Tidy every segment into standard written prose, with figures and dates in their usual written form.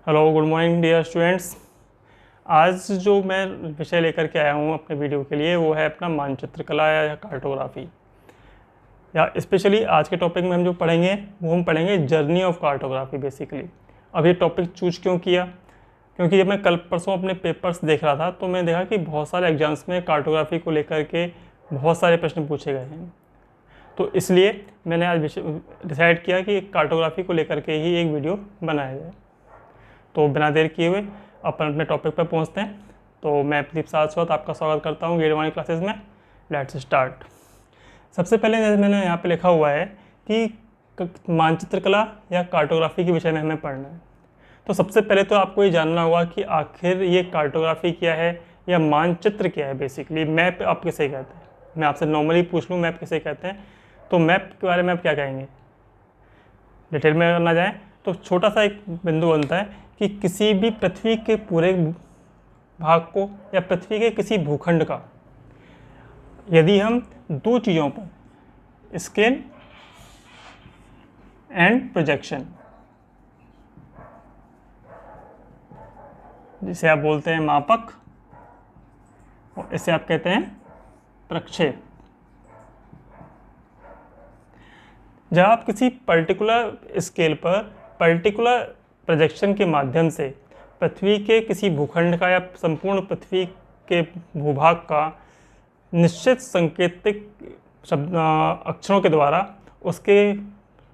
Hello, good morning dear students. आज जो मैं विषय लेकर के आया हूँ अपने वीडियो के लिए वो है अपना मानचित्र कला या कार्टोग्राफी। या स्पेशली आज के टॉपिक में हम जो पढ़ेंगे वो हम पढ़ेंगे जर्नी ऑफ कार्टोग्राफी बेसिकली। अब ये टॉपिक चूज क्यों किया? क्योंकि जब मैं कल परसों अपने पेपर्स देख रहा था तो मैं देखा कि बहुत सारे एग्जाम्स में कार्टोग्राफी को लेकर के बहुत सारे प्रश्न पूछे गए हैं। तो इसलिए मैंने आज डिसाइड किया कि कार्टोग्राफी को लेकर के ही एक वीडियो बनाया जाए। तो बिना देर किए हुए अपन अपने टॉपिक पर पहुंचते हैं। तो मैं प्रदीप सारस्वत आपका स्वागत करता हूं ग्रेड 1 क्लासेस में। Let's start. सबसे पहले मैंने यहाँ पे लिखा हुआ है कि मानचित्र कला या कार्टोग्राफी के विषय में हमें पढ़ना है। तो सबसे पहले तो आपको ये जानना होगा कि आखिर ये कार्टोग्राफी क्या है या मानचित्र क्या है। बेसिकली मैप आप किसे कहते हैं? मैं आपसे नॉर्मली पूछ लूँ मैप किसे कहते हैं, तो मैप के बारे में आप क्या कहेंगे? डिटेल में ना जाएँ तो छोटा सा एक बिंदु बनता है कि किसी भी पृथ्वी के पूरे भाग को या पृथ्वी के किसी भूखंड का यदि हम दो चीज़ों पर स्केल एंड प्रोजेक्शन, जिसे आप बोलते हैं मापक और इसे आप कहते हैं प्रक्षेप, जब आप किसी पर्टिकुलर स्केल पर पर्टिकुलर प्रोजेक्शन के माध्यम से पृथ्वी के किसी भूखंड का या संपूर्ण पृथ्वी के भूभाग का निश्चित सांकेतिक अक्षरों के द्वारा उसके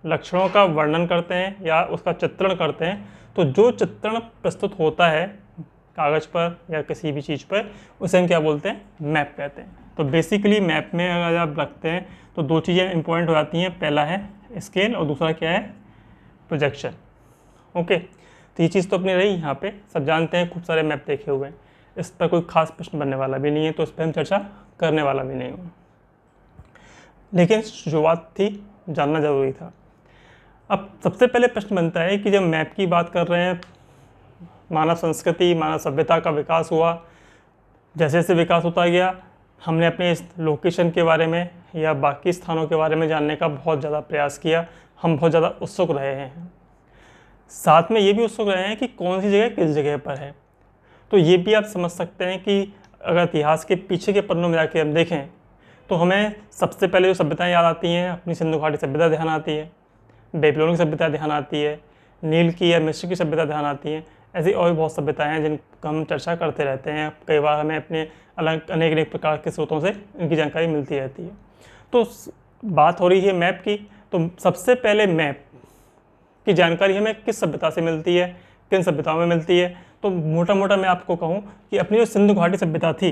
लक्षणों का वर्णन करते हैं या उसका चित्रण करते हैं, तो जो चित्रण प्रस्तुत होता है कागज़ पर या किसी भी चीज़ पर उसे हम क्या बोलते हैं? मैप कहते हैं। तो बेसिकली मैप में अगर आप रखते हैं तो दो चीज़ें इंपॉर्टेंट हो जाती हैं। पहला है स्केल और दूसरा क्या है? प्रोजेक्शन। ओके, तो ये चीज़ तो अपनी रही। यहाँ पे सब जानते हैं, खूब सारे मैप देखे हुए हैं, इस पर कोई खास प्रश्न बनने वाला भी नहीं है, तो इस पर हम चर्चा करने वाला भी नहीं हूँ। लेकिन शुरुआत थी, जानना जरूरी था। अब सबसे पहले प्रश्न बनता है कि जब मैप की बात कर रहे हैं, मानव संस्कृति मानव सभ्यता का विकास हुआ, जैसे जैसे विकास होता गया हमने अपने इस लोकेशन के बारे में या बाकी स्थानों के बारे में जानने का बहुत ज़्यादा प्रयास किया। हम बहुत ज़्यादा उत्सुक रहे हैं, साथ में ये भी उत्सुक रहे हैं कि कौन सी जगह किस जगह पर है। तो ये भी आप समझ सकते हैं कि अगर इतिहास के पीछे के पन्नों में जाके हम देखें तो हमें सबसे पहले जो सभ्यताएं याद आती हैं, अपनी सिंधु घाटी सभ्यता ध्यान आती है, बेबीलोन की सभ्यता ध्यान आती है, नील की या मिस्र की सभ्यता ध्यान आती है। ऐसी और भी बहुत सभ्यताएं हैं जिनका हम चर्चा करते रहते हैं। कई बार हमें अपने अलग अनेक प्रकार के स्रोतों से इनकी जानकारी मिलती रहती है। तो बात हो रही है मैप की, तो सबसे पहले मैप की जानकारी हमें किस सभ्यता से मिलती है, किन सभ्यताओं में मिलती है? तो मोटा मोटा मैं आपको कहूँ कि अपनी जो सिंधु घाटी सभ्यता थी,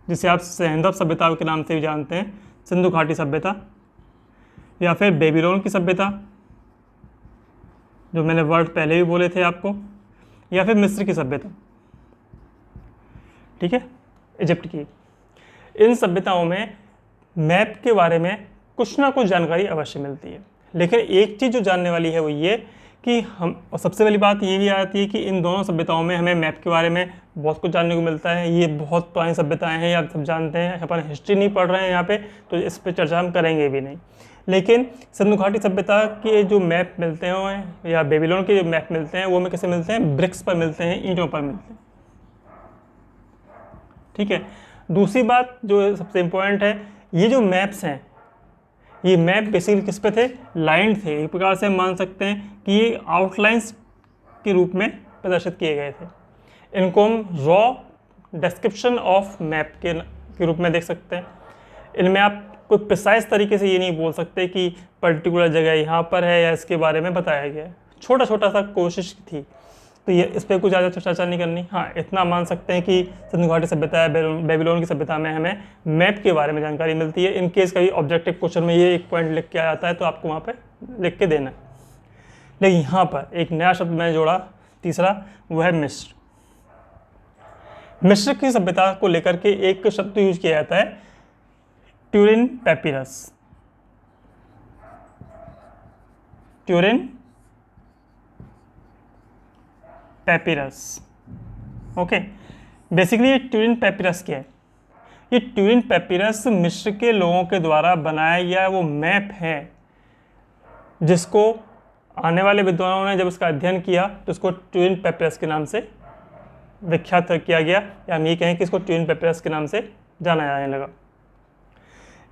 जिसे आप सैंधव सभ्यता के नाम से भी जानते हैं, सिंधु घाटी सभ्यता या फिर बेबीलोन की सभ्यता, जो मैंने वर्ड पहले भी बोले थे आपको, या फिर मिस्र की सभ्यता, ठीक है, इजिप्ट की। इन सभ्यताओं में मैप के बारे में कुछ ना कुछ जानकारी अवश्य मिलती है। लेकिन एक चीज़ जो जानने वाली है वो ये कि हम, और सबसे पहली बात ये भी आती है कि इन दोनों सभ्यताओं में हमें मैप के बारे में बहुत कुछ जानने को मिलता है। ये बहुत पुरानी सभ्यताएं हैं, आप सब जानते हैं, अपन हिस्ट्री नहीं पढ़ रहे हैं यहाँ पे, तो इस पर चर्चा हम करेंगे भी नहीं। लेकिन सिंधु घाटी सभ्यता के जो मैप मिलते हैं या बेबीलोन के जो मैप मिलते हैं वो हमें कैसे मिलते हैं? ब्रिक्स पर मिलते हैं, ईंटों पर मिलते हैं, ठीक है। दूसरी बात जो सबसे इम्पोर्टेंट है, ये जो मैप्स हैं, ये मैप बेसिकली किस पे थे? लाइन थे। एक प्रकार से हम मान सकते हैं कि ये आउटलाइंस के रूप में प्रदर्शित किए गए थे। इनको हम रॉ डिस्क्रिप्शन ऑफ मैप के रूप में देख सकते हैं। इनमें आप कोई प्रिसाइज तरीके से ये नहीं बोल सकते कि पर्टिकुलर जगह यहाँ पर है या इसके बारे में बताया गया है। छोटा छोटा सा कोशिश थी, तो ये इस पर कुछ ज़्यादा चर्चा नहीं करनी। हाँ, इतना मान सकते हैं कि सिंधु घाटी सभ्यता या बेबीलोन की सभ्यता में हमें मैप के बारे में जानकारी मिलती है। इन केस कभी ऑब्जेक्टिव क्वेश्चन में ये एक पॉइंट लिख के आ जाता है तो आपको वहाँ पे लिख के देना है। लेकिन यहाँ पर एक नया शब्द मैंने जोड़ा, तीसरा, वो है मिस्र। मिस्र की सभ्यता को लेकर के एक शब्द यूज किया जाता है, Turin papyrus. Turin papyrus, okay. Basically ये ट्यूरिन पैपिरस क्या है? ये ट्यूरिन पैपिरस मिस्र के लोगों के द्वारा बनाया गया वो मैप है जिसको आने वाले विद्वानों ने जब इसका अध्ययन किया तो इसको ट्यूरिन पेपिरस के नाम से विख्यात किया गया, या हम ये कहें कि इसको ट्यूरिन पेपिरस के नाम से जाना जाने लगा।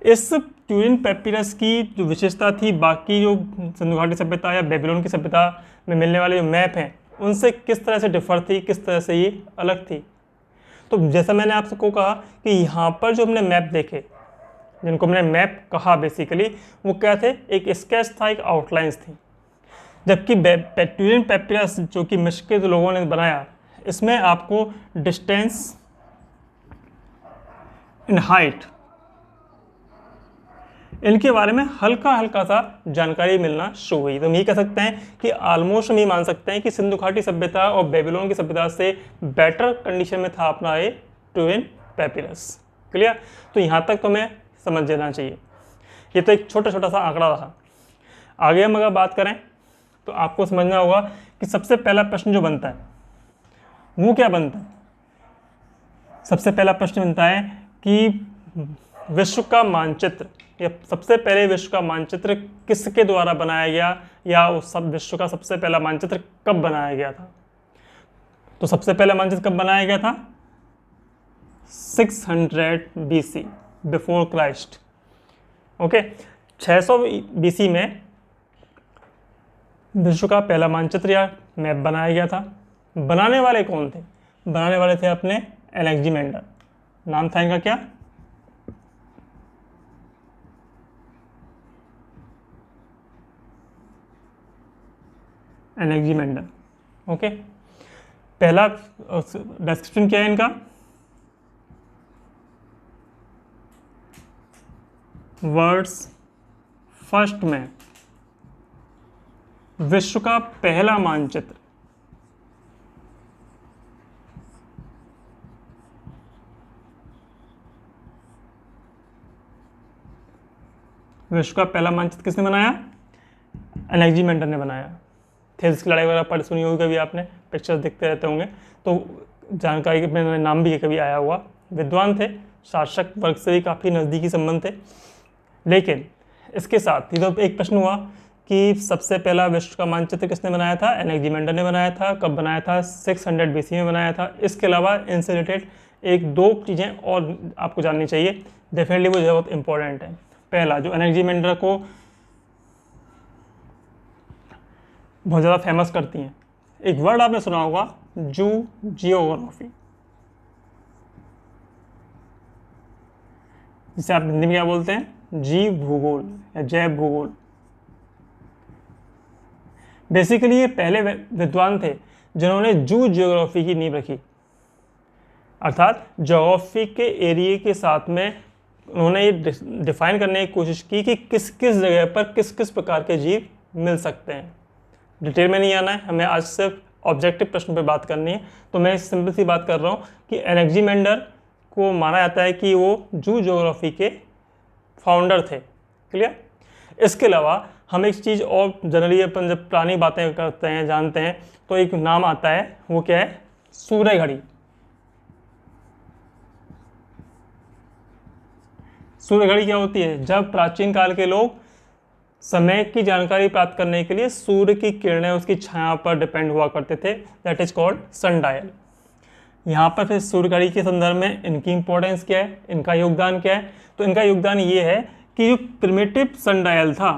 इस ट्यूरिन पेपिरस की जो विशेषता थी बाकी जो सिंधु घाटी सभ्यता या बेबीलोन की सभ्यता में मिलने वाले जो मैप हैं उनसे किस तरह से डिफर थी, किस तरह से ये अलग थी। तो जैसा मैंने आप सबको कहा कि यहाँ पर जो हमने मैप देखे, जिनको हमने मैप कहा बेसिकली, वो क्या थे, एक स्केच था, एक आउटलाइंस थी। जबकि ट्यूरिन पेपिरस जो कि मिस्र के लोगों ने बनाया, इसमें आपको डिस्टेंस इन हाइट इनके बारे में हल्का हल्का सा जानकारी मिलना शुरू हुई। तो हम ये कह सकते हैं कि ऑलमोस्ट हम ये मान सकते हैं कि सिंधु घाटी सभ्यता और बेबीलोन की सभ्यता से बेटर कंडीशन में था अपना ये ट्यूरिन पेपिरस। क्लियर? तो यहाँ तक तो हमें समझ लेना चाहिए। ये तो एक छोटा छोटा सा आंकड़ा रहा। आगे हम अगर बात करें तो आपको समझना होगा कि सबसे पहला प्रश्न जो बनता है वो क्या बनता है। सबसे पहला प्रश्न बनता है कि विश्व का मानचित्र, या सबसे पहले विश्व का मानचित्र किसके द्वारा बनाया गया, या उस सब विश्व का सबसे पहला मानचित्र कब बनाया गया था। तो सबसे पहला मानचित्र कब बनाया गया था? 600 BC before Christ. Okay, 600 BC में विश्व का पहला मानचित्र या मैप बनाया गया था। बनाने वाले कौन थे? बनाने वाले थे अपने एलेक्जेंडर। नाम था इनका क्या? एलेक्जेंडर। ओके, पहला डिस्क्रिप्शन क्या है इनका? वर्ल्ड्स फर्स्ट मैप, विश्व का पहला मानचित्र। विश्व का पहला मानचित्र किसने बनाया? एलेक्जेंडर ने बनाया। थेल्स की लड़ाई वगैरह पढ़ सुनी होगी कभी आपने, पिक्चर्स देखते रहते होंगे, तो जानकारी में नाम भी कभी आया हुआ। विद्वान थे, शासक वर्ग से भी काफ़ी नज़दीकी संबंध थे। लेकिन इसके साथ ही तो एक प्रश्न हुआ कि सबसे पहला विश्व का मानचित्र किसने बनाया था? एलेक्जेंडर ने बनाया था। कब बनाया था? 600 BC में बनाया था। इसके अलावा इनसे रिलेटेड एक दो चीज़ें और आपको जाननी चाहिए, डेफिनेटली वो बहुत इंपॉर्टेंट है। पहला, जो एलेक्जेंडर को बहुत ज़्यादा फेमस करती हैं, एक वर्ड आपने सुना होगा, जियोग्राफी, जिसे आप हिंदी में क्या बोलते हैं? जीव भूगोल या जैव भूगोल। बेसिकली ये पहले विद्वान थे जिन्होंने जियोग्राफी की नींव रखी, अर्थात ज्योग्राफी के एरिया के साथ में उन्होंने ये डिफाइन करने की कोशिश की कि किस किस जगह पर किस किस प्रकार के जीव मिल सकते हैं। डिटेल में नहीं आना है, हमें आज सिर्फ ऑब्जेक्टिव प्रश्न पर बात करनी है। तो मैं सिंपल सी बात कर रहा हूँ कि एलेक्जेंडर को माना जाता है कि वो जियोग्राफी के फाउंडर थे। क्लियर? इसके अलावा हम एक चीज़ और जनरली अपन जब पुरानी बातें करते हैं, जानते हैं, तो एक नाम आता है, वो क्या है? सूर्य घड़ी। सूर्य घड़ी क्या होती है? जब प्राचीन काल के लोग समय की जानकारी प्राप्त करने के लिए सूर्य की किरणें उसकी छाया पर डिपेंड हुआ करते थे, दैट इज कॉल्ड सनडायल। यहाँ पर फिर सूर्य घड़ी के संदर्भ में इनकी इंपॉर्टेंस क्या है, इनका योगदान क्या है? तो इनका योगदान ये है कि जो प्रिमिटिव सनडायल था,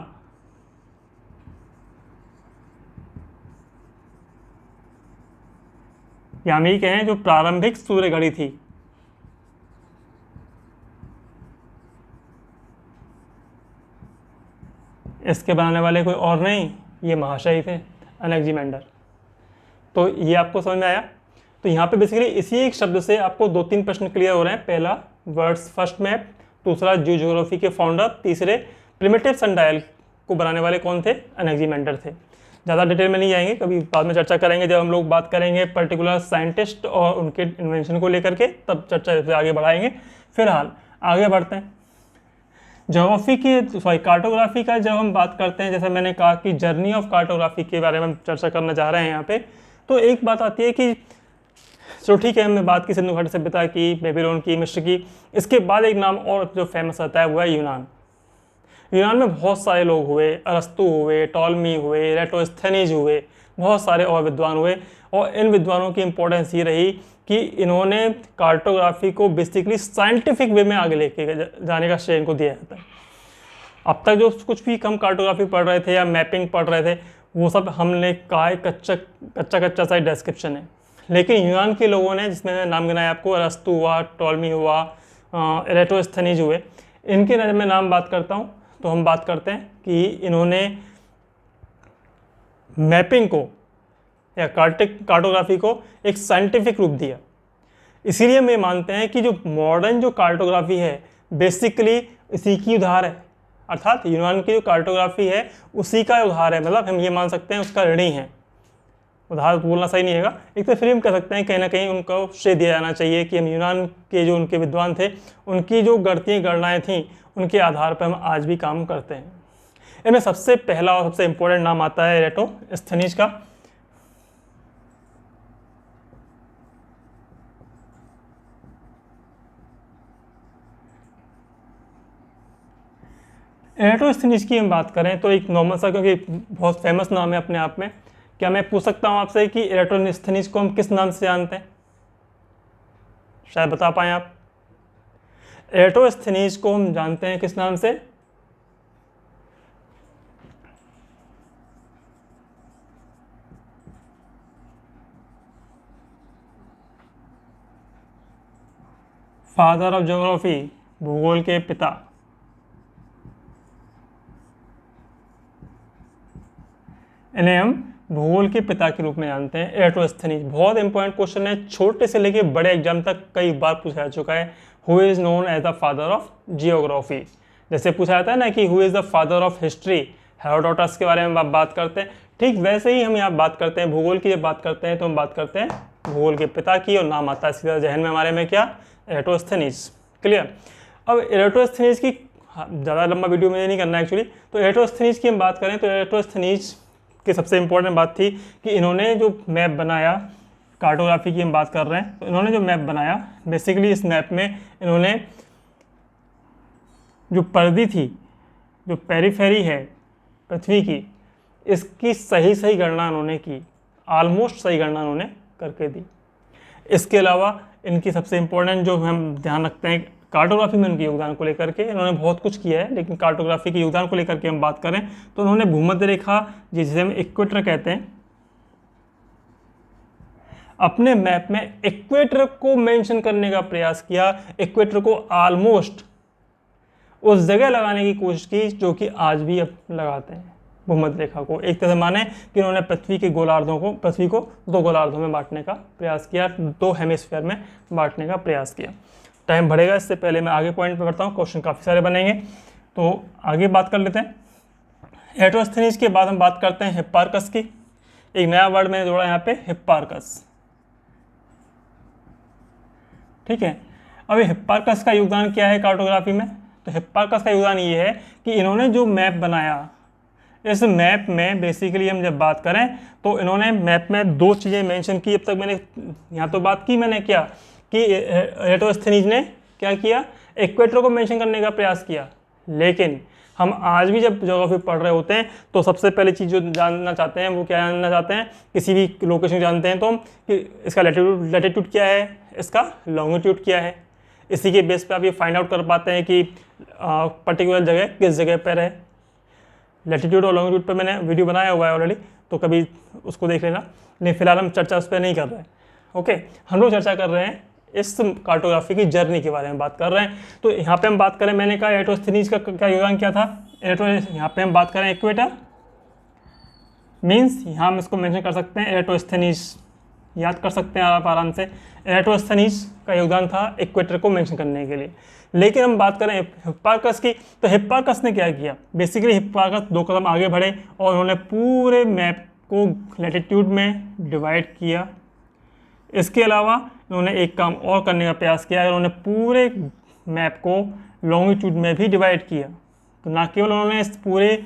या हम ये कहें जो प्रारंभिक सूर्य घड़ी थी, इसके बनाने वाले कोई और नहीं, ये महाशय थे, एलेक्जेंडर। तो ये आपको समझ में आया? तो यहाँ पे बेसिकली इसी एक शब्द से आपको दो तीन प्रश्न क्लियर हो रहे हैं। पहला, वर्ल्ड्स फर्स्ट मैप, दूसरा जियोग्राफी के फाउंडर, तीसरे प्रिमिटिव सनडायल को बनाने वाले कौन थे? एलेक्जेंडर थे। ज़्यादा डिटेल में नहीं जाएंगे, कभी बाद में चर्चा करेंगे जब हम लोग बात करेंगे पर्टिकुलर साइंटिस्ट और उनके इन्वेंशन को लेकर के, तब चर्चा आगे बढ़ाएंगे। फिलहाल आगे बढ़ते हैं। कार्टोग्राफी का जब हम बात करते हैं, जैसे मैंने कहा कि जर्नी ऑफ कार्टोग्राफी के बारे में हम चर्चा करना चाह रहे हैं यहाँ पे, तो एक बात आती है कि चलो ठीक है, हमने बात की सिंधु घाटी सभ्यता की, बेबीलोन की, मिस्र की, इसके बाद एक नाम और जो फेमस आता है वो है यूनान। यूनान में बहुत सारे लोग हुए, अरस्तु हुए, टॉलमी हुए, एराटोस्थेनीज हुए, बहुत सारे और विद्वान हुए। और इन विद्वानों की इंपॉर्टेंस ये रही कि इन्होंने कार्टोग्राफी को बेसिकली साइंटिफिक वे में आगे लेके जाने का श्रेय इनको दिया जाता है। अब तक जो कुछ भी हम कार्टोग्राफी पढ़ रहे थे या मैपिंग पढ़ रहे थे, वो सब हमने कहा है कच्चा सा डिस्क्रिप्शन है। लेकिन यूनान के लोगों ने, जिसमें मैंने नाम गिनाया आपको, अरस्तु हुआ, टॉलमी हुआ, एराटोस्थेनीज हुए, इनके नज़र में नाम बात करता हूँ तो हम बात करते हैं कि इन्होंने मैपिंग को या कार्टोग्राफी को एक साइंटिफिक रूप दिया। इसीलिए हम ये मानते हैं कि जो मॉडर्न जो कार्टोग्राफी है बेसिकली इसी की उधार है, अर्थात यूनान की जो कार्टोग्राफी है उसी का उधार है। मतलब हम ये मान सकते हैं उसका ऋणी है। उधार बोलना सही नहीं है, एक तो फिर हम कह सकते हैं कहीं ना कहीं उनको श्रेय दिया जाना चाहिए कि हम यूनान के जो उनके विद्वान थे, उनकी जो गणनाएं थीं, उनके आधार पर हम आज भी काम करते हैं। इनमें सबसे पहला और सबसे इम्पोर्टेंट नाम आता है एराटोस्थेनीज का। एराटोस्थेनीज की हम बात करें तो एक नॉर्मल सा, क्योंकि बहुत फेमस नाम है अपने आप में, क्या मैं पूछ सकता हूँ आपसे कि एराटोस्थेनीज को हम किस नाम से जानते हैं? शायद बता पाएँ आप। एराटोस्थेनीज को हम जानते हैं किस नाम से? फादर ऑफ ज्योग्राफी, भूगोल के पिता। इन्हें हम भूगोल के पिता के रूप में जानते हैं, एराटोस्थेनीज। बहुत इंपॉर्टेंट क्वेश्चन है, छोटे से लेके बड़े एग्जाम तक कई बार पूछा जा चुका है। Who is known as the father of geography? जैसे पूछा जाता है ना कि who is the father of history, Herodotus के बारे में आप बात करते हैं, ठीक वैसे ही हम यहाँ बात करते हैं भूगोल की। जब बात करते हैं तो हम बात करते हैं भूगोल के पिता की, और नाम आता है सीधा जहन में हमारे में क्या? एराटोस्थेनीज। क्लियर? अब एराटोस्थेनीज की ज़्यादा लंबा वीडियो मुझे नहीं करना एक्चुअली, तो एराटोस्थेनीज की हम बात करें तो एराटोस्थेनीज की सबसे इंपॉर्टेंट बात थी कि इन्होंने जो मैप बनाया, कार्टोग्राफी की हम बात कर रहे हैं, तो इन्होंने जो मैप बनाया बेसिकली इस मैप में इन्होंने जो परिधि थी, जो पेरिफेरी है पृथ्वी की, इसकी सही गणना उन्होंने की, ऑलमोस्ट सही गणना उन्होंने करके दी। इसके अलावा इनकी सबसे इंपॉर्टेंट जो हम ध्यान रखते हैं कार्टोग्राफी में उनके योगदान को लेकर के, इन्होंने बहुत कुछ किया है, लेकिन कार्टोग्राफी के योगदान को लेकर के हम बात करें तो उन्होंने भूमध्य रेखा, जिसे हम इक्वेटर कहते हैं, अपने मैप में इक्वेटर को मेंशन करने का प्रयास किया। इक्वेटर को ऑलमोस्ट उस जगह लगाने की कोशिश की जो कि आज भी अब लगाते हैं भूमध्य रेखा को। एक तरह से माने कि उन्होंने पृथ्वी को दो गोलार्धों में बांटने का प्रयास किया, दो हेमिस्फीयर में बांटने का प्रयास किया। टाइम बढ़ेगा, इससे पहले मैं आगे पॉइंट पे बढ़ता हूँ, क्वेश्चन काफ़ी सारे बनेंगे, तो आगे बात कर लेते हैं। एराटोस्थेनीज के बाद हम बात करते हैं हिप्पार्कस की। एक नया वर्ड मैंने जोड़ा यहाँ पे, हिप्पार्कस। ठीक है, अब ये हिप्पार्कस का योगदान क्या है कार्टोग्राफी में? तो हिप्पार्कस का योगदान ये है कि इन्होंने जो मैप बनाया, इस मैप में बेसिकली हम जब बात करें तो इन्होंने मैप में दो चीज़ें मेंशन की। अब तक मैंने यहाँ तो बात की मैंने क्या कि एराटोस्थेनीज ने क्या किया, इक्वेटर को मेंशन करने का प्रयास किया। लेकिन हम आज भी जब ज्योग्राफी पढ़ रहे होते हैं तो सबसे पहले चीज़ जो जानना चाहते हैं वो क्या जानना चाहते हैं, किसी भी लोकेशन जानते हैं तो हम कि इसका लैटिट्यूड क्या है, इसका लॉन्गिट्यूड क्या है। इसी के बेस पे आप ये फाइंड आउट कर पाते हैं कि पर्टिकुलर जगह किस जगह पर है। लैटिट्यूड और लॉन्गिट्यूड पर मैंने वीडियो बनाया हुआ है ऑलरेडी, तो कभी उसको देख लेना। नहीं, फिलहाल हम चर्चा उस पर नहीं कर रहे हैं। ओके, हम लोग चर्चा कर रहे हैं इस कार्टोग्राफी की जर्नी के बारे में बात कर रहे हैं। तो यहाँ पे हम बात करें, मैंने कहा एराटोस्थेनीज का क्या योगदान क्या था। यहाँ पे हम बात करें इक्वेटर मीन्स, यहाँ हम इसको मेंशन कर सकते हैं एराटोस्थेनीज, याद कर सकते हैं आप आराम से। एराटोस्थेनीज का योगदान था इक्वेटर को मेंशन करने के लिए। लेकिन हम बात करें हिप्पार्कस की, तो हिप्पार्कस ने क्या किया, बेसिकली हिप्पार्कस दो कदम आगे बढ़े और उन्होंने पूरे मैप को लैटिट्यूड में डिवाइड किया। इसके अलावा उन्होंने एक काम और करने का प्रयास किया, उन्होंने पूरे मैप को लॉन्गिट्यूड में भी डिवाइड किया। तो ना केवल उन्होंने इस पूरे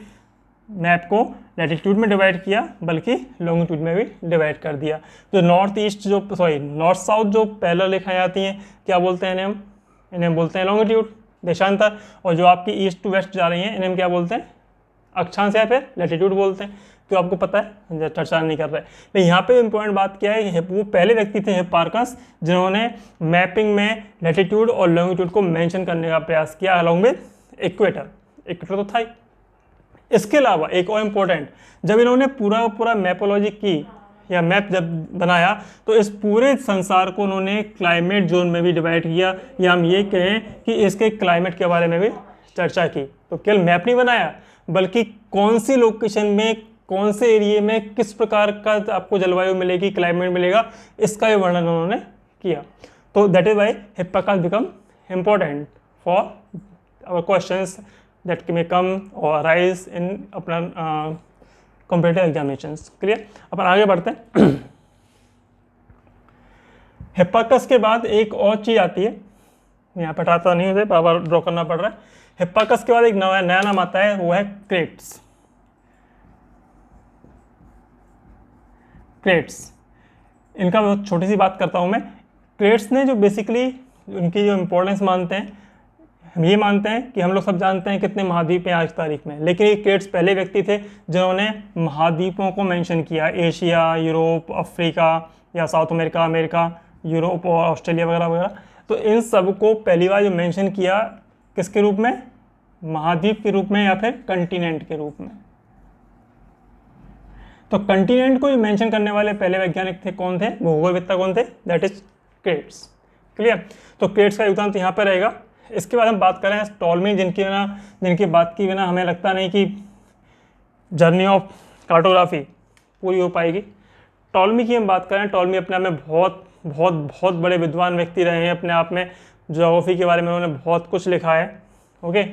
मैप को लैटिट्यूड में डिवाइड किया बल्कि लॉन्गिट्यूड में भी डिवाइड कर दिया। तो नॉर्थ साउथ जो पैरेलल रेखाएं आती हैं, क्या बोलते हैं इन्हें हम बोलते हैं लॉन्गिट्यूड। देशांतर, और जो आपकी ईस्ट टू वेस्ट जा रही हैं इन्हें हम क्या बोलते हैं, अक्षांश या फिर लैटिट्यूड बोलते हैं। तो आपको पता है, चर्चा नहीं कर रहे। लेकिन यहाँ पे इंपॉर्टेंट बात क्या है, वो पहले व्यक्ति थे हिप्पार्कस जिन्होंने मैपिंग में लैटिट्यूड और लॉन्गिट्यूड को मेंशन करने का प्रयास किया अलॉन्ग विद इक्वेटर। इक्वेटर तो था ही। इसके अलावा एक और इम्पोर्टेंट, जब इन्होंने पूरा मैपोलॉजी की या मैप जब बनाया तो इस पूरे संसार को उन्होंने क्लाइमेट जोन में भी डिवाइड किया, या हम ये कहें कि इसके क्लाइमेट के बारे में भी चर्चा की। तो केवल मैप नहीं बनाया, बल्कि कौन सी लोकेशन में, कौन से एरिया में किस प्रकार का आपको जलवायु मिलेगी, क्लाइमेट मिलेगा, इसका भी वर्णन उन्होंने किया। तो that is why Hipparchus become important for our questions that may come और अराइज इन अपना कॉम्पिटिटिव एग्जामिनेशंस। क्लियर। अपन आगे बढ़ते हैं। हिप्पार्कस के बाद एक और चीज आती है, यहाँ पर हटाता नहीं, उसे बार बार ड्रॉ करना पड़ रहा है। हिप्पार्कस के बाद एक नया नाम आता है, वो है क्रेट्स। क्रेट्स, इनका बहुत छोटी सी बात करता हूँ मैं। क्रेट्स ने जो बेसिकली उनकी जो इम्पोर्टेंस मानते हैं, हम ये मानते हैं कि हम लोग सब जानते हैं कितने महाद्वीप हैं आज तारीख में, लेकिन ये क्रेट्स पहले व्यक्ति थे जिन्होंने महाद्वीपों को मेंशन किया। एशिया, यूरोप, अफ्रीका या साउथ अमेरिका, यूरोप और ऑस्ट्रेलिया वगैरह वगैरह। तो इन सब को पहली बार जो मेंशन किया किसके रूप में, महाद्वीप के रूप में या फिर कंटिनेंट के रूप में। तो कंटिनेंट को मेंशन करने वाले पहले वैज्ञानिक थे, कौन थे, भूगोलवेत्ता कौन थे, दैट इज क्रेट्स। क्लियर। तो क्रेट्स का योगदान तो यहाँ पर रहेगा। इसके बाद हम बात करें टॉलमी, जिनकी बात की बिना हमें लगता नहीं कि जर्नी ऑफ कार्टोग्राफी पूरी हो पाएगी। टॉलमी की हम बात करें, टॉलमी अपने आप में बहुत बहुत बहुत बड़े विद्वान व्यक्ति रहे हैं अपने आप में। ज्योग्राफी के बारे में उन्होंने बहुत कुछ लिखा है। ओके।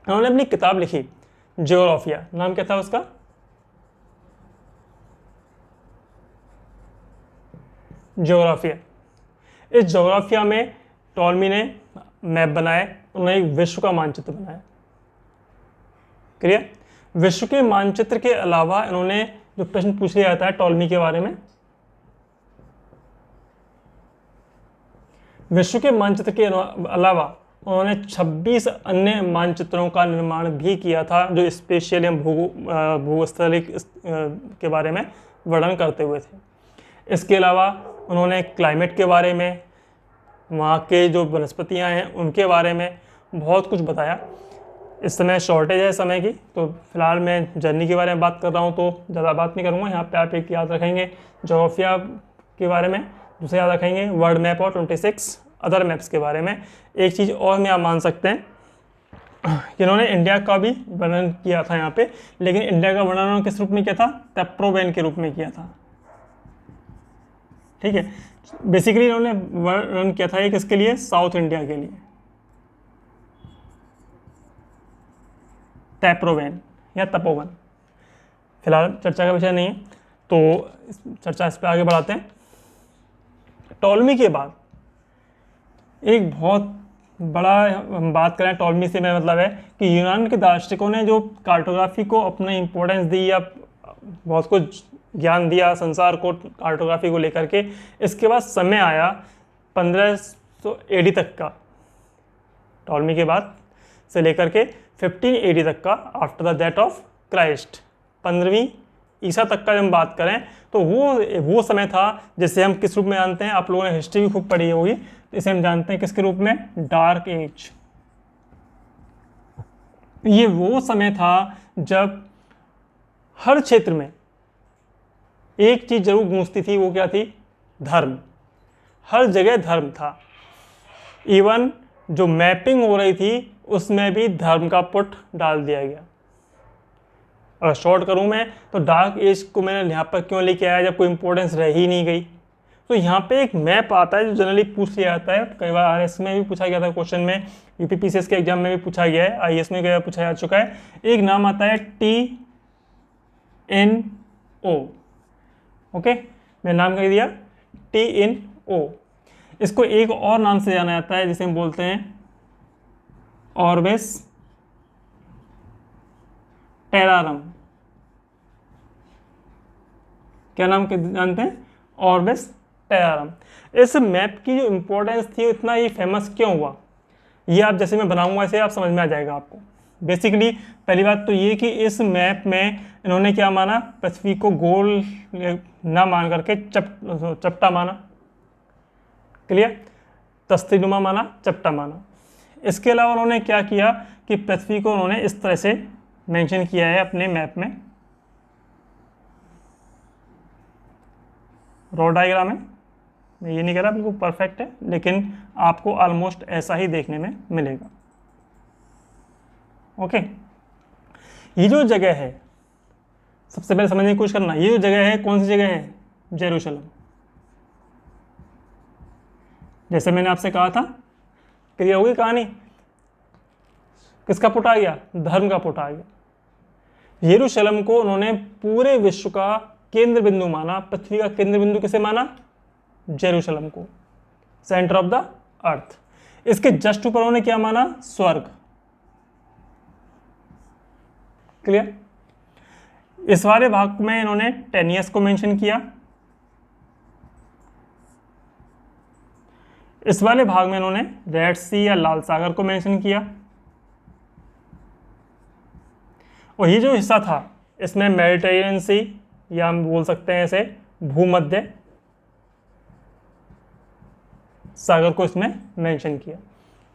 उन्होंने अपनी किताब लिखी ज्योग्राफिया, नाम क्या था उसका, ज्योग्राफिया। इस ज्योग्राफिया में टॉलमी ने मैप बनाए, उन्होंने एक विश्व का मानचित्र बनाया। क्लियर। विश्व के मानचित्र के अलावा इन्होंने जो प्रश्न पूछ लिया जाता है टॉलमी के बारे में, विश्व के मानचित्र के अलावा उन्होंने 26 अन्य मानचित्रों का निर्माण भी किया था, जो स्पेशियल या भूस्थलिक के बारे में वर्णन करते हुए थे। इसके अलावा उन्होंने क्लाइमेट के बारे में, वहाँ के जो वनस्पतियाँ हैं उनके बारे में बहुत कुछ बताया। इस समय शॉर्टेज है समय की, तो फिलहाल मैं जर्नी के बारे में बात कर रहा हूँ, तो ज़्यादा बात नहीं करूँगा। यहाँ पे आप एक याद रखेंगे ज्योग्राफिया के बारे में, दूसरे याद रखेंगे वर्ल्ड मैप और 26 अदर मैप्स के बारे में। एक चीज़ और में आप मान सकते हैं कि इन्होंने इंडिया का भी वर्णन किया था यहाँ पे, लेकिन इंडिया का वर्णन उन्होंने किस रूप में किया था, तैप्रोवेन के रूप में किया था। ठीक है। बेसिकली इन्होंने वर्णन किया था ये किसके लिए, साउथ इंडिया के लिए, तैप्रोवेन या तपोवन। फिलहाल चर्चा का विषय नहीं है, तो चर्चा इस पर आगे बढ़ाते हैं। टॉलमी के बाद एक बहुत बड़ा, हम बात करें टॉलमी से, मैं मतलब है कि यूनान के दार्शनिकों ने जो कार्टोग्राफी को अपनी इम्पोर्टेंस दी या बहुत कुछ ज्ञान दिया संसार को कार्टोग्राफी को लेकर के। इसके बाद समय आया 1500 AD तक का, टॉलमी के बाद से लेकर के 15 AD तक का, after the death of Christ, 15वीं ईसा तक का हम बात करें तो वो समय था जिसे हम किस रूप में जानते हैं, आप लोगों ने हिस्ट्री भी खूब पढ़ी होगी, तो इसे हम जानते हैं किसके रूप में, डार्क एज। ये वो समय था जब हर क्षेत्र में एक चीज जरूर गूंजती थी, वो क्या थी, धर्म। हर जगह धर्म था। इवन जो मैपिंग हो रही थी उसमें भी धर्म का पुट डाल दिया गया। अगर शॉर्ट करूं मैं तो डार्क एज को मैंने यहाँ पर क्यों लेके आया, जब कोई इंपॉर्टेंस रह ही नहीं गई। तो यहाँ पे एक मैप आता है जो जनरली पूछ लिया जाता है, कई बार आरएस में भी पूछा गया था क्वेश्चन में, यूपीपीसीएस के एग्जाम में भी पूछा गया है, आईएएस में कई बार पूछा जा चुका है। एक नाम आता है TNO। ओके, मैंने नाम कह दिया TNO। इसको एक और नाम से जाना जाता है जिसे हम बोलते हैं ऑर्बिस टेरारम। क्या नाम जानते हैं, ऑर्बिस टेरारम। इस मैप की जो इम्पोर्टेंस थी इतना ये फेमस क्यों हुआ, ये आप जैसे मैं बनाऊंगा ऐसे आप समझ में आ जाएगा आपको। बेसिकली पहली बात तो ये कि इस मैप में इन्होंने क्या माना, पृथ्वी को गोल ना मान करके चपटा माना, क्लियर, तख्तीनुमा माना, चपटा माना। इसके अलावा उन्होंने क्या किया कि पृथ्वी को उन्होंने इस तरह से मेंशन किया है अपने मैप में, रॉ डायग्राम है, मैं ये नहीं कह रहा बिल्कुल परफेक्ट है, लेकिन आपको ऑलमोस्ट ऐसा ही देखने में मिलेगा। ओके, ये जो जगह है सबसे पहले समझने की कोशिश करना, ये जो जगह है कौन सी जगह है, जेरूशलम। जैसे मैंने आपसे कहा था, क्लियर होगी कहानी, किसका पुट आ गया, धर्म का पुट आ गया। यरूशलेम को उन्होंने पूरे विश्व का केंद्र बिंदु माना, पृथ्वी का केंद्र बिंदु किसे माना, जेरूशलेम को, सेंटर ऑफ द अर्थ। इसके जस्ट ऊपर उन्होंने क्या माना, स्वर्ग, क्लियर। इस वाले भाग में इन्होंने टेनियस को मेंशन किया, इस वाले भाग में इन्होंने रेड सी या लाल सागर को मेंशन किया, और ये जो हिस्सा था इसमें मेडिटेरियन सी या हम बोल सकते हैं इसे भूमध्य सागर को इसमें मेंशन किया।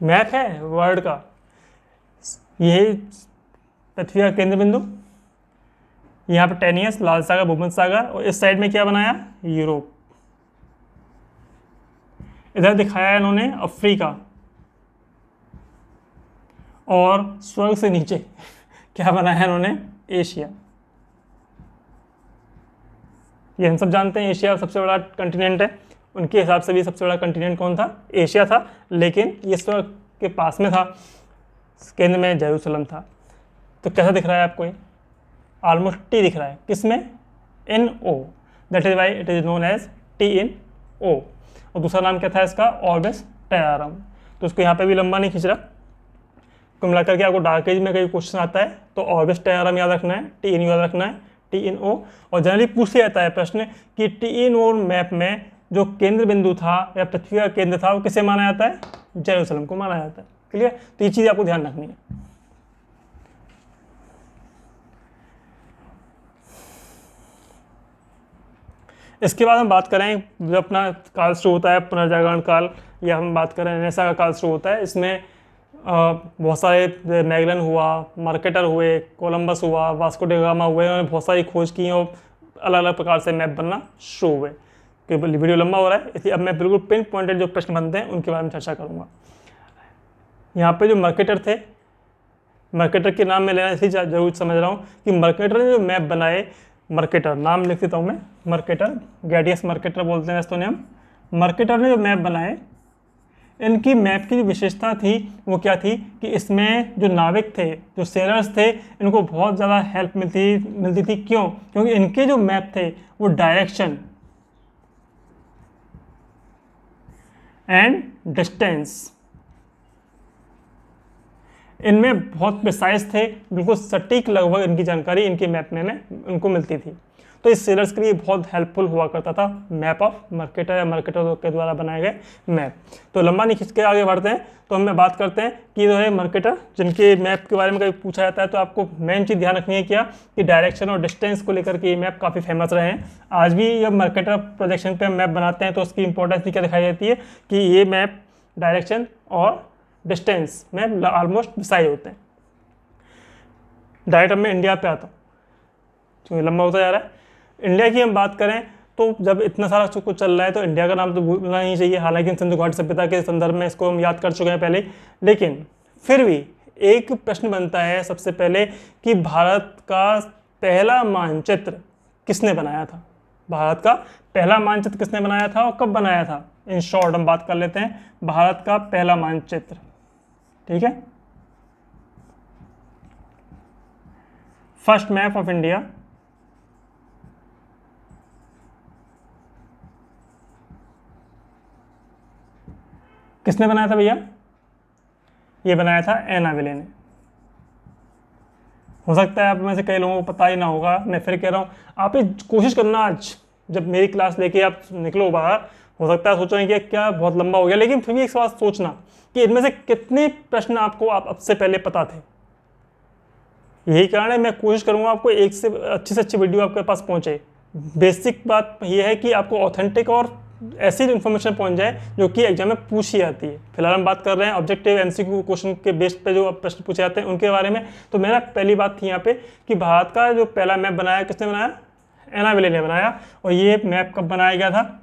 मैप है वर्ल्ड का, यही पृथ्वी का केंद्र बिंदु, यहाँ पे टेनियस, लाल सागर, भूमध्य सागर, और इस साइड में क्या बनाया, यूरोप। इधर दिखाया इन्होंने अफ्रीका, और स्वर्ग से नीचे क्या बनाया इन्होंने, एशिया। ये हम सब जानते हैं एशिया सबसे बड़ा कंटिनेंट है, उनके हिसाब से भी सबसे बड़ा कंटिनेंट कौन था, एशिया था, लेकिन ये स्वर्ग के पास में था, केंद्र में जेरूशलेम था। तो कैसा दिख रहा है आपको, ये ऑलमोस्ट टी दिख रहा है, किसमें, in O, that is why it is known as T in O. और दूसरा नाम क्या था इसका, ऑर्बिस टेरारम। तो उसको यहाँ पे भी लंबा नहीं खींच रहा, को मिला करके आपको डार्क एज में कई क्वेश्चन आता है तो ऑर्बिस टेरारम याद रखना है, टी इन याद रखना है, टी इन ओ। और जनरली पूछ लिया जाता है प्रश्न कि टी इन ओ मैप में जो केंद्र बिंदु था या पृथ्वी का केंद्र था वो किसे माना जाता है, जेरूशलेम को माना जाता है, क्लियर। तो ये चीज़ आपको ध्यान रखनी है। इसके बाद हम बात करें जो अपना काल शुरू होता है पुनर्जागरण काल, या हम बात करें रेनेसां का काल शुरू होता है। इसमें बहुत सारे मैगलन हुआ, मर्केटर हुए, कोलंबस हुआ, वास्को डी गामा हुए, उन्होंने बहुत सारी खोज की और अलग अलग प्रकार से मैप बनना शुरू हुए। क्योंकि वीडियो लंबा हो रहा है इसलिए अब मैं बिल्कुल पिन पॉइंटेड जो प्रश्न बनते हैं उनके बारे में चर्चा करूँगा। यहाँ पे जो मर्केटर थे, मर्केटर के नाम में लेना इसलिए जरूर समझ रहा हूँ कि मर्केटर ने जो मैप बनाए, मर्केटर नाम लिख देता हूँ मैं, मर्केटर, गैडियस मर्केटर बोलते हैं इसको हम। मर्केटर ने जो मैप बनाए, इनकी मैप की जो विशेषता थी वो क्या थी कि इसमें जो नाविक थे, जो सेलर्स थे, इनको बहुत ज़्यादा हेल्प मिलती थी। क्यों? क्योंकि इनके जो मैप थे वो डायरेक्शन एंड डिस्टेंस इनमें बहुत प्रिसाइज थे, बिल्कुल सटीक लगभग इनकी जानकारी इनके मैप में उनको मिलती थी। तो इस सेलर्स के लिए बहुत हेल्पफुल हुआ करता था मैप ऑफ मर्केटर या मर्केटर के द्वारा बनाए गए मैप। तो लंबा नहीं खींच के आगे बढ़ते हैं, तो हम बात करते हैं कि जो है मर्केटर जिनके मैप के बारे में कभी पूछा जाता है तो आपको मेन चीज़ ध्यान रखनी है क्या कि डायरेक्शन और डिस्टेंस को लेकर के ये मैप काफ़ी फेमस रहे हैं। आज भी जब मर्केटर प्रोजेक्शन पर मैप बनाते हैं तो उसकी इंपॉर्टेंस भी क्या दिखाई देती है कि ये मैप डायरेक्शन और डिस्टेंस में ऑलमोस्ट प्रिसाइज होते हैं। डायरेक्ट अब मैं इंडिया पे आता हूँ क्योंकि लंबा होता जा रहा है। इंडिया की हम बात करें तो जब इतना सारा कुछ चल रहा है तो इंडिया का नाम तो भूलना नहीं चाहिए। हालांकि सिंधु घाटी सभ्यता के संदर्भ में इसको हम याद कर चुके हैं पहले, लेकिन फिर भी एक प्रश्न बनता है सबसे पहले कि भारत का पहला मानचित्र किसने बनाया था। भारत का पहला मानचित्र किसने बनाया था और कब बनाया था। इन शॉर्ट हम बात कर लेते हैं भारत का पहला मानचित्र, ठीक है। फर्स्ट मैप ऑफ इंडिया किसने बनाया था भैया, ये बनाया था एना विले ने। हो सकता है आप में से कई लोगों को पता ही ना होगा, मैं फिर कह रहा हूँ आप ये कोशिश करना आज जब मेरी क्लास लेके आप निकलो बाहर हो सकता है सोचें कि क्या बहुत लंबा हो गया, लेकिन फिर भी एक बात सोचना कि इनमें से कितने प्रश्न आपको अब से पहले पता थे। यही कारण है मैं कोशिश करूंगा आपको एक से अच्छी वीडियो आपके पास पहुंचे। बेसिक बात यह है कि आपको ऑथेंटिक और ऐसी इन्फॉर्मेशन पहुंच जाए जो कि एग्जाम में पूछी जाती है। फिलहाल हम बात कर रहे हैं ऑब्जेक्टिव एमसीक्यू क्वेश्चन के बेस पे जो प्रश्न पूछे जाते हैं उनके बारे में। तो मेरा पहली बात थी यहाँ पे कि भारत का जो पहला मैप बनाया किसने बनाया, एना बेले ने बनाया, और ये मैप कब बनाया गया था,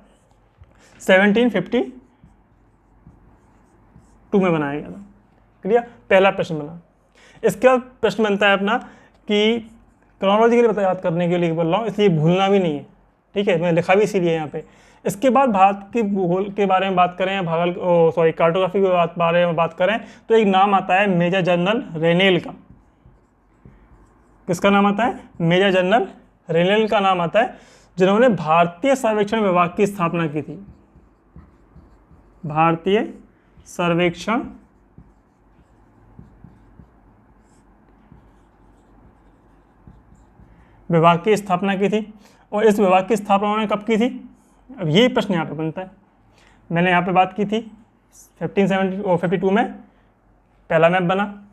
1752 में बनाया गया था। क्लियर, पहला प्रश्न बना। इसके बाद प्रश्न बनता है अपना कि क्रोनोलॉजी के लिए पता याद करने के लिए बोल रहा हूँ, इसलिए भूलना भी नहीं है, ठीक है, मैं लिखा भी इसीलिए यहाँ पे। इसके बाद भारत के भूगोल के बारे में बात करें, कार्टोग्राफी के बारे में बात करें, तो एक नाम आता है मेजर जनरल रेनेल का। किसका नाम आता है, मेजर जनरल रेनेल का नाम आता है, जिन्होंने भारतीय सर्वेक्षण विभाग की स्थापना की थी। भारतीय सर्वेक्षण विभाग की स्थापना की थी। और इस विभाग की स्थापना उन्होंने कब की थी, अब ये प्रश्न यहाँ पे बनता है। मैंने यहाँ पे बात की थी 1552 में पहला मैप बना।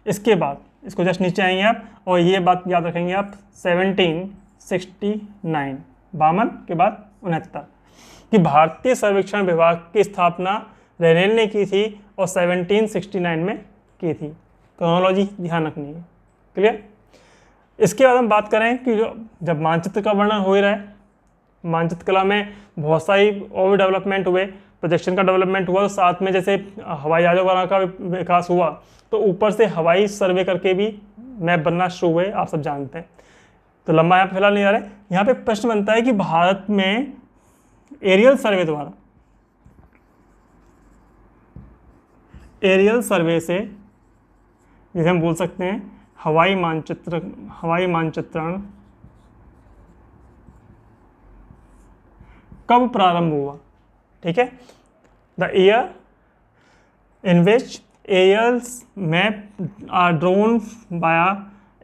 इसके बाद इसको जस्ट नीचे आएंगे आप और ये बात याद रखेंगे आप 1769, 52 के बाद 69, कि भारतीय सर्वेक्षण विभाग की स्थापना रेनेल ने की थी और 1769 में की थी। क्रोनोलॉजी ध्यान रखनी है। क्लियर। इसके बाद हम बात करें कि जो जब मानचित्र का वर्णन हो ही रहा है, मानचित्र कला में बहुत सारी और भी डेवलपमेंट हुए, प्रोजेक्शन का डेवलपमेंट हुआ, तो साथ में जैसे हवाई जहाज़ों का विकास हुआ तो ऊपर से हवाई सर्वे करके भी मैप बनना शुरू हुए, आप सब जानते हैं। तो लंबा यहाँ फिलहाल नहीं आ रहा है। यहाँ पे प्रश्न बनता है कि भारत में एरियल सर्वे द्वारा, एरियल सर्वे से जिसे हम बोल सकते हैं हवाई मानचित्रण कब प्रारंभ हुआ, ठीक है। The year in which aerial map are drawn by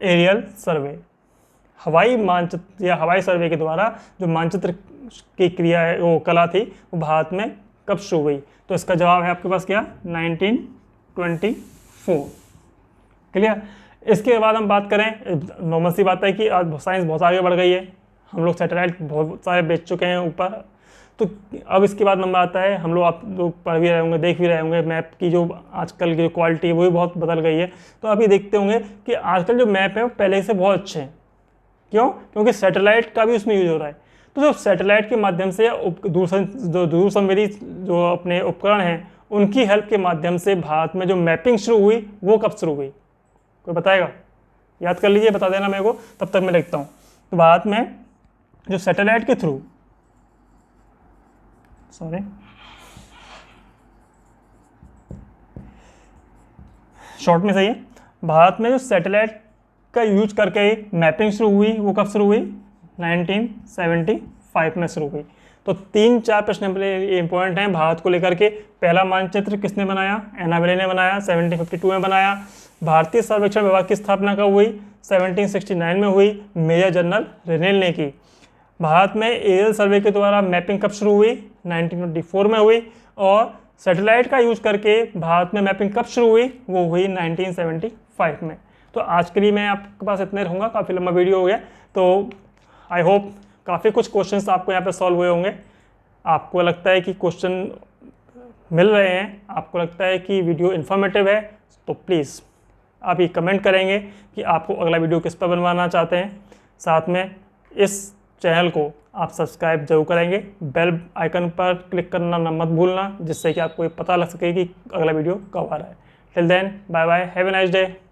aerial survey. हवाई मानचित्र या हवाई सर्वे के द्वारा जो मानचित्र की क्रिया है, वो कला थी, वो भारत में कब शुरू हुई। तो इसका जवाब है आपके पास क्या, 1924। क्लियर। इसके बाद हम बात करें, नॉर्मल सी बात है कि आज साइंस बहुत आगे बढ़ गई है, हम लोग सैटेलाइट बहुत सारे बेच चुके हैं ऊपर। तो अब इसके बाद नंबर आता है, हम लोग आप लोग पढ़ भी रहे होंगे, देख भी रहे होंगे, मैप की जो आजकल की जो क्वालिटी है वो भी बहुत बदल गई है। तो अभी देखते होंगे कि आजकल जो मैप है वो पहले से बहुत अच्छे हैं। क्यों, क्योंकि सैटेलाइट का भी उसमें यूज हो रहा है। तो जो सैटेलाइट के माध्यम से दूर संवेदी जो अपने उपकरण हैं उनकी हेल्प के माध्यम से भारत में जो मैपिंग शुरू हुई वो कब शुरू हुई, कोई बताएगा, याद कर लीजिए, बता देना मेरे को, तब तक मैं लिखता हूँ। तो भारत में जो सैटेलाइट के थ्रू, शॉर्ट में सही है, भारत में जो सैटेलाइट का यूज करके मैपिंग शुरू हुई वो कब शुरू हुई, 1975 में शुरू हुई। तो 3-4 प्रश्न इंपॉर्टेंट हैं भारत को लेकर के। पहला मानचित्र किसने बनाया, एना बेले ने बनाया, 1752 में बनाया। भारतीय सर्वेक्षण विभाग की स्थापना कब हुई, 1769 में हुई, मेजर जनरल रेनेल ने की। भारत में एरियल सर्वे के द्वारा मैपिंग कब शुरू हुई, 1924 में हुई। और सैटेलाइट का यूज करके भारत में मैपिंग कब शुरू हुई, वो हुई 1975 में। तो आज के लिए मैं आपके पास इतने रहूँगा, काफ़ी लंबा वीडियो हो गया। तो आई होप काफ़ी कुछ क्वेश्चंस आपको यहाँ पे सॉल्व हुए होंगे। आपको लगता है कि क्वेश्चन मिल रहे हैं, आपको लगता है कि वीडियो इन्फॉर्मेटिव है, तो प्लीज़ आप ये कमेंट करेंगे कि आपको अगला वीडियो किस पर बनवाना चाहते हैं। साथ में इस चैनल को आप सब्सक्राइब जरूर करेंगे, बेल आइकन पर क्लिक करना ना मत भूलना, जिससे कि आपको ये पता लग सके कि अगला वीडियो कब आ रहा है। Till then, bye bye, have a nice day.